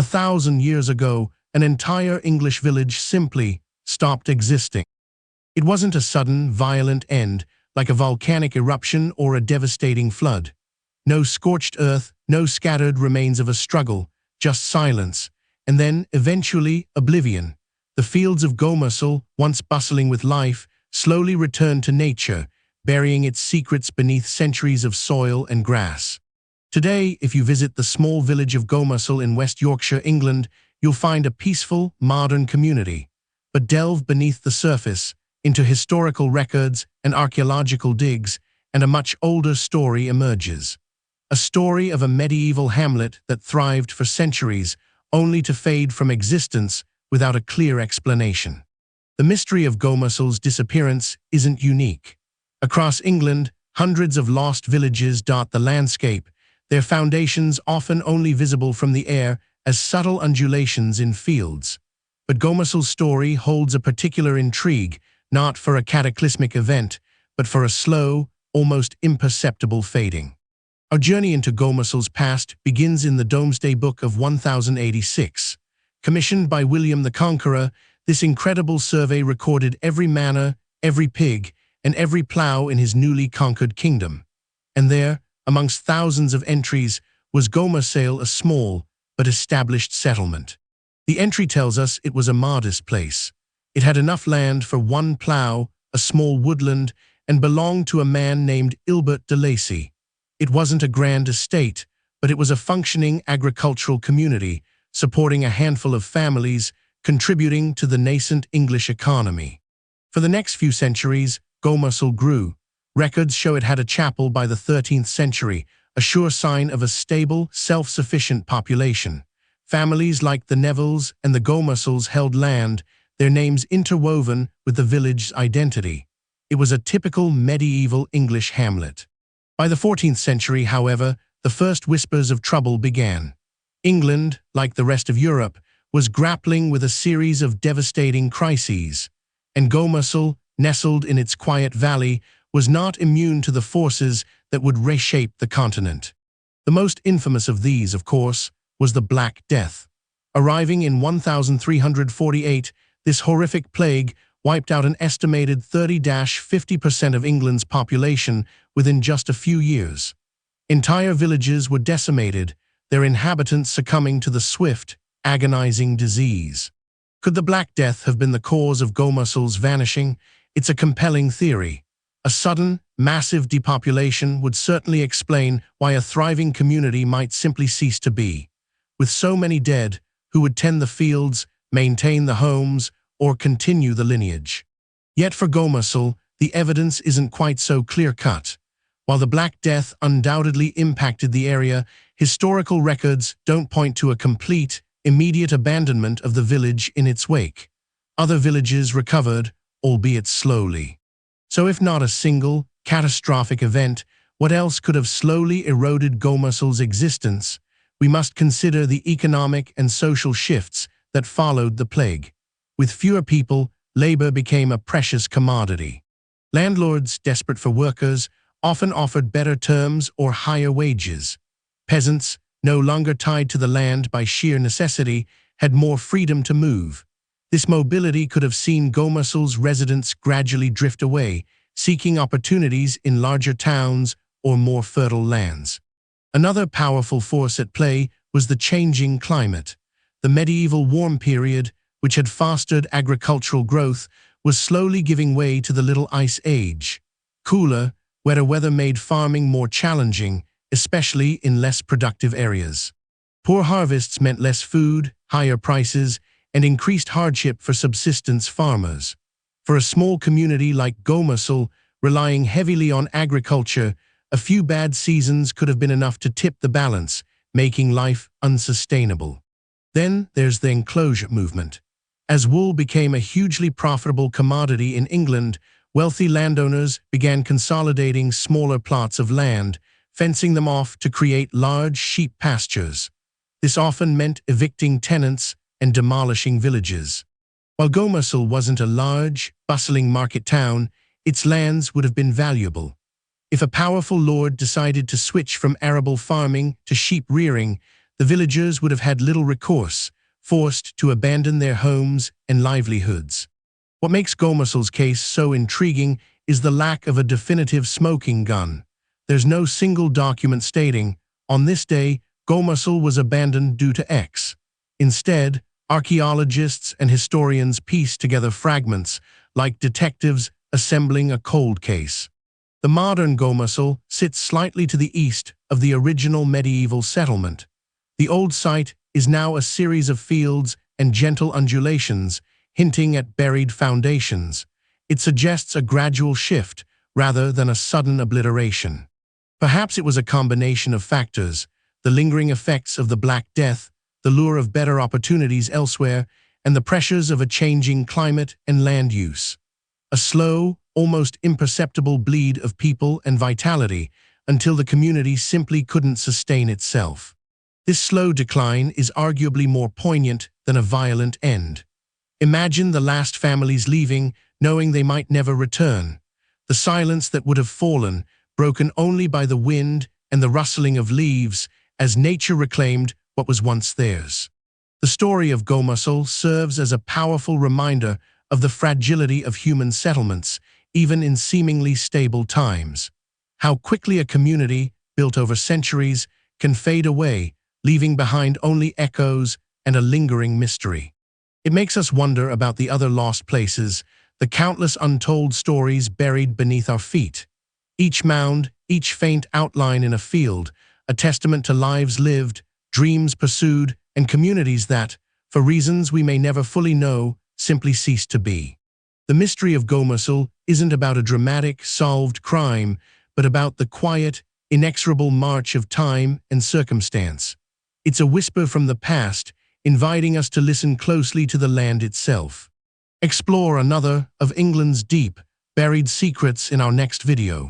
1,000 years ago, an entire English village simply stopped existing. It wasn't a sudden, violent end, like a volcanic eruption or a devastating flood. No scorched earth, no scattered remains of a struggle, just silence, and then, eventually, oblivion. The fields of Gomersal, once bustling with life, slowly returned to nature, burying its secrets beneath centuries of soil and grass. Today, if you visit the small village of Gomersal in West Yorkshire, England, you'll find a peaceful, modern community. But delve beneath the surface, into historical records and archaeological digs, and a much older story emerges. A story of a medieval hamlet that thrived for centuries, only to fade from existence without a clear explanation. The mystery of Gomersal's disappearance isn't unique. Across England, hundreds of lost villages dot the landscape, their foundations often only visible from the air as subtle undulations in fields. But Gomersal's story holds a particular intrigue, not for a cataclysmic event, but for a slow, almost imperceptible fading. Our journey into Gomersal's past begins in the Domesday Book of 1086. Commissioned by William the Conqueror, this incredible survey recorded every manor, every pig, and every plough in his newly conquered kingdom. And there, amongst thousands of entries, was Gomersal, a small but established settlement. The entry tells us it was a modest place. It had enough land for one plough, a small woodland, and belonged to a man named Ilbert de Lacy. It wasn't a grand estate, but it was a functioning agricultural community, supporting a handful of families, contributing to the nascent English economy. For the next few centuries, Gomersal grew. Records show it had a chapel by the 13th century, a sure sign of a stable, self-sufficient population. Families like the Nevilles and the Gomersals held land, their names interwoven with the village's identity. It was a typical medieval English hamlet. By the 14th century, however, the first whispers of trouble began. England, like the rest of Europe, was grappling with a series of devastating crises, and Gomersal, nestled in its quiet valley, was not immune to the forces that would reshape the continent. The most infamous of these, of course, was the Black Death. Arriving in 1348, this horrific plague wiped out an estimated 30–50% of England's population within just a few years. Entire villages were decimated, their inhabitants succumbing to the swift, agonizing disease. Could the Black Death have been the cause of Gomersal's vanishing? It's a compelling theory. A sudden, massive depopulation would certainly explain why a thriving community might simply cease to be. With so many dead, who would tend the fields, maintain the homes, or continue the lineage? Yet for Gomersal, the evidence isn't quite so clear-cut. While the Black Death undoubtedly impacted the area, historical records don't point to a complete, immediate abandonment of the village in its wake. Other villages recovered, albeit slowly. So if not a single, catastrophic event, what else could have slowly eroded Gomersal's existence? We must consider the economic and social shifts that followed the plague. With fewer people, labor became a precious commodity. Landlords, desperate for workers, often offered better terms or higher wages. Peasants, no longer tied to the land by sheer necessity, had more freedom to move. This mobility could have seen Gomersal's residents gradually drift away, seeking opportunities in larger towns or more fertile lands. Another powerful force at play was the changing climate. The medieval warm period, which had fostered agricultural growth, was slowly giving way to the Little Ice Age. Cooler, wetter weather made farming more challenging, especially in less productive areas. Poor harvests meant less food, higher prices, and increased hardship for subsistence farmers. For a small community like Gomersal, relying heavily on agriculture, a few bad seasons could have been enough to tip the balance, making life unsustainable. Then there's the enclosure movement. As wool became a hugely profitable commodity in England, wealthy landowners began consolidating smaller plots of land, fencing them off to create large sheep pastures. This often meant evicting tenants and demolishing villages. While Gomersal wasn't a large, bustling market town, its lands would have been valuable. If a powerful lord decided to switch from arable farming to sheep rearing, the villagers would have had little recourse, forced to abandon their homes and livelihoods. What makes Gomersal's case so intriguing is the lack of a definitive smoking gun. There's no single document stating, on this day, Gomersal was abandoned due to X. Instead, archaeologists and historians piece together fragments, like detectives assembling a cold case. The modern Gomersal sits slightly to the east of the original medieval settlement. The old site is now a series of fields and gentle undulations, hinting at buried foundations. It suggests a gradual shift rather than a sudden obliteration. Perhaps it was a combination of factors: the lingering effects of the Black Death, the lure of better opportunities elsewhere, and the pressures of a changing climate and land use. A slow, almost imperceptible bleed of people and vitality until the community simply couldn't sustain itself. This slow decline is arguably more poignant than a violent end. Imagine the last families leaving, knowing they might never return. The silence that would have fallen, broken only by the wind and the rustling of leaves, as nature reclaimed what was once theirs. The story of Gomersal serves as a powerful reminder of the fragility of human settlements, even in seemingly stable times. How quickly a community, built over centuries, can fade away, leaving behind only echoes and a lingering mystery. It makes us wonder about the other lost places, the countless untold stories buried beneath our feet. Each mound, each faint outline in a field, a testament to lives lived, dreams pursued, and communities that, for reasons we may never fully know, simply ceased to be. The mystery of Gomersal isn't about a dramatic, solved crime, but about the quiet, inexorable march of time and circumstance. It's a whisper from the past, inviting us to listen closely to the land itself. Explore another of England's deep, buried secrets in our next video.